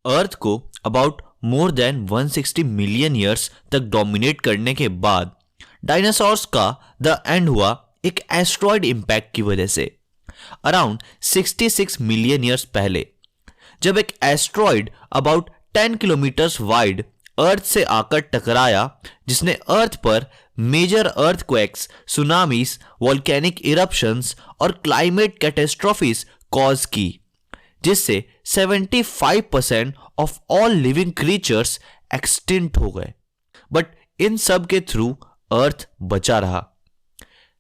अर्थ को about more than 160 million years तक dominate करने के बाद डायनासोर्स का द एंड हुआ एक एस्ट्रॉयड इंपैक्ट की वजह से। अराउंड 66 मिलियन ईयर्स पहले जब एक asteroid about 10 kilometres wide earth से आकर टकराया, जिसने अर्थ पर major earthquakes, tsunamis, volcanic eruptions और क्लाइमेट कैटेस्ट्रॉफीज कॉज की, जिससे 75% of all living creatures extinct हो गए। बट इन सब के थ्रू अर्थ बचा रहा।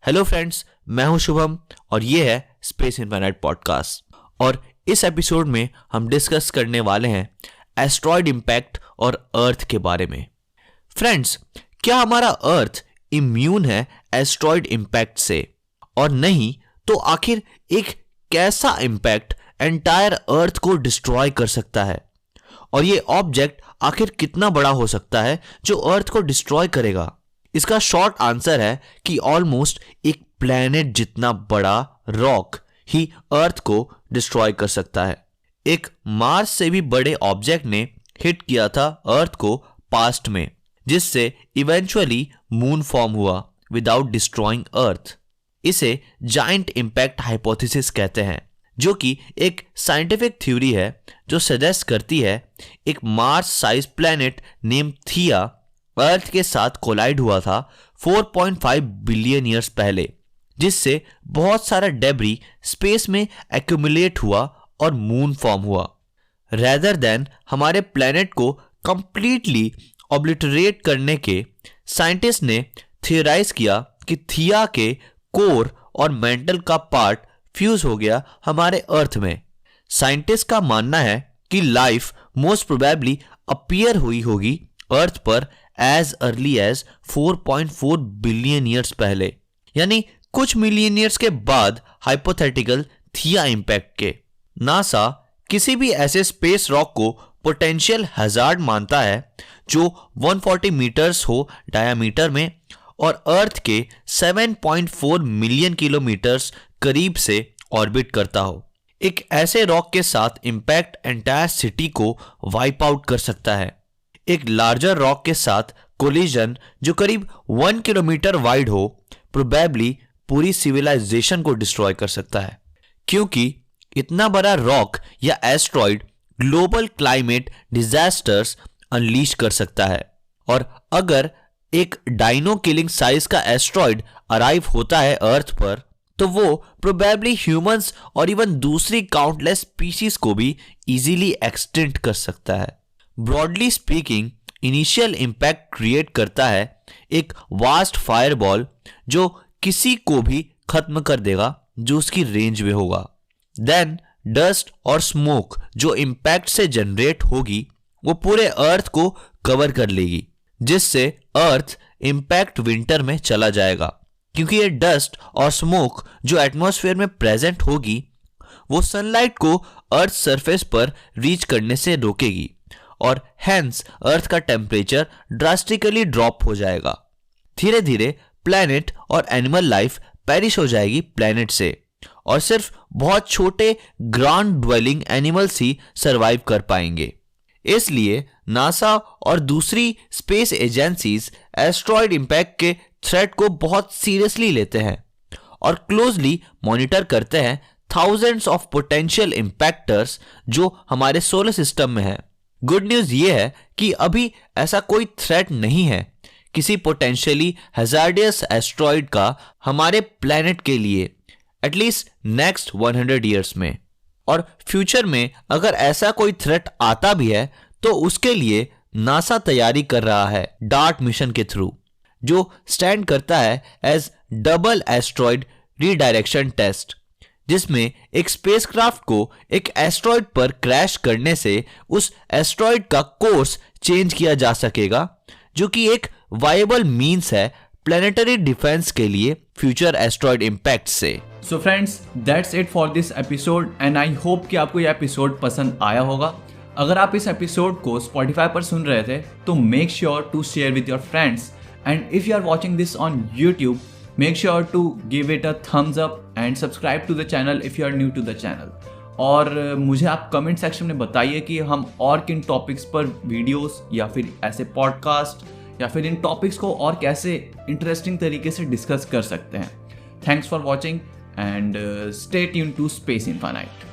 हेलो फ्रेंड्स, मैं हूं शुभम और ये है स्पेस इनफिनाइट पॉडकास्ट। और इस एपिसोड में हम डिस्कस करने वाले हैं एस्ट्रॉयड इंपैक्ट और अर्थ के बारे में। फ्रेंड्स, क्या हमारा अर्थ इम्यून है एस्ट्रॉयड इंपैक्ट से? और नहीं तो आखिर एक कैसा इंपैक्ट एंटायर अर्थ को डिस्ट्रॉय कर सकता है? और ये ऑब्जेक्ट आखिर कितना बड़ा हो सकता है जो अर्थ को डिस्ट्रॉय करेगा? इसका शॉर्ट आंसर है कि ऑलमोस्ट एक प्लेनेट जितना बड़ा रॉक ही अर्थ को डिस्ट्रॉय कर सकता है। एक मार्स से भी बड़े ऑब्जेक्ट ने हिट किया था अर्थ को पास्ट में, जिससे इवेंचुअली मून फॉर्म हुआ विदाउट डिस्ट्रॉइंग अर्थ। इसे जायंट इंपैक्ट हाइपोथेसिस कहते हैं, जो कि एक साइंटिफिक थ्योरी है जो सजेस्ट करती है एक मार्स साइज प्लैनेट नेम थिया अर्थ के साथ कोलाइड हुआ था 4.5 बिलियन ईयर्स पहले, जिससे बहुत सारा डेब्री स्पेस में एक्यूमुलेट हुआ और मून फॉर्म हुआ। रेदर देन हमारे प्लैनेट को कंप्लीटली ऑब्लिटरेट करने के, साइंटिस्ट ने थियराइज किया कि थिया के कोर और मेंटल का पार्ट फ्यूज हो गया हमारे अर्थ में। साइंटिस्ट का मानना है कि लाइफ मोस्ट प्रोबेबली अपीयर हुई होगी अर्थ पर as early as 4.4 billion years पहले, यानी कुछ मिलियन ईयर्स के बाद हाइपोथेटिकल थिया इंपैक्ट के। नासा किसी भी ऐसे स्पेस रॉक को पोटेंशियल हैजार्ड मानता है जो 140 मीटर्स हो डायामीटर में और अर्थ के 7.4 मिलियन किलोमीटर्स करीब से ऑर्बिट करता हो। एक ऐसे रॉक के साथ इंपैक्ट एंटायर सिटी को वाइप आउट कर सकता है। एक लार्जर रॉक के साथ कोलिजन जो करीब 1 किलोमीटर वाइड हो प्रोबेबली पूरी सिविलाइजेशन को डिस्ट्रॉय कर सकता है, क्योंकि इतना बड़ा रॉक या asteroid global climate disasters unleash कर सकता है। और अगर एक डायनो किलिंग साइज का एस्ट्रॉयड अराइव होता है अर्थ पर, तो वो प्रोबेबली ह्यूमंस और इवन दूसरी काउंटलेस स्पीशीज को भी इजीली एक्सटिंक्ट कर सकता है। Broadly speaking, initial impact create करता है एक वास्ट फायरबॉल जो किसी को भी खत्म कर देगा जो उसकी रेंज में होगा। देन डस्ट और स्मोक जो इंपैक्ट से जनरेट होगी वो पूरे अर्थ को कवर कर लेगी, जिससे अर्थ इंपैक्ट विंटर में चला जाएगा, क्योंकि ये डस्ट और स्मोक जो एटमॉस्फेयर में प्रेजेंट होगी वो सनलाइट को अर्थ सरफेस पर रीच करने से रोकेगी और हेंस अर्थ का टेम्परेचर ड्रास्टिकली ड्रॉप हो जाएगा। धीरे धीरे प्लैनेट और एनिमल लाइफ पेरिश हो जाएगी प्लैनेट से और सिर्फ बहुत छोटे ग्राउंड ड्वेलिंग एनिमल्स ही सरवाइव कर पाएंगे। इसलिए नासा और दूसरी स्पेस एजेंसीज एस्ट्रॉयड इंपैक्ट के थ्रेट को बहुत सीरियसली लेते हैं और क्लोजली मॉनिटर करते हैं थाउजेंड्स ऑफ पोटेंशियल इंपैक्टर्स जो हमारे सोलर सिस्टम में हैं। गुड न्यूज ये है कि अभी ऐसा कोई थ्रेट नहीं है किसी पोटेंशियली हैजार्डियस एस्ट्रॉयड का हमारे प्लैनेट के लिए, एटलीस्ट नेक्स्ट 100 ईयर्स में। और फ्यूचर में अगर ऐसा कोई थ्रेट आता भी है तो उसके लिए नासा तैयारी कर रहा है डार्ट मिशन के थ्रू, जो स्टैंड करता है as double asteroid redirection test, जिसमें एक स्पेसक्राफ्ट को एक एस्ट्रॉयड पर क्रैश करने से उस एस्ट्रॉयड का कोर्स चेंज किया जा सकेगा, जो कि एक वायबल मींस है प्लैनेटरी डिफेंस के लिए फ्यूचर एस्ट्रॉयड इंपैक्ट से। So friends, that's it for this episode and I hope कि आपको यह एपिसोड पसंद आया होगा। अगर आप इस एपिसोड को Spotify पर सुन रहे थे तो make sure to share with your friends, and if you are watching this on YouTube, make sure to give it a thumbs up and subscribe to the channel if you are new to the channel. और मुझे आप comment section में बताइए कि हम और किन topics पर वीडियोस या फिर ऐसे पॉडकास्ट या फिर इन टॉपिक्स को और कैसे इंटरेस्टिंग तरीके से डिस्कस कर सकते हैं। Thanks for watching and stay tune to Space infinite.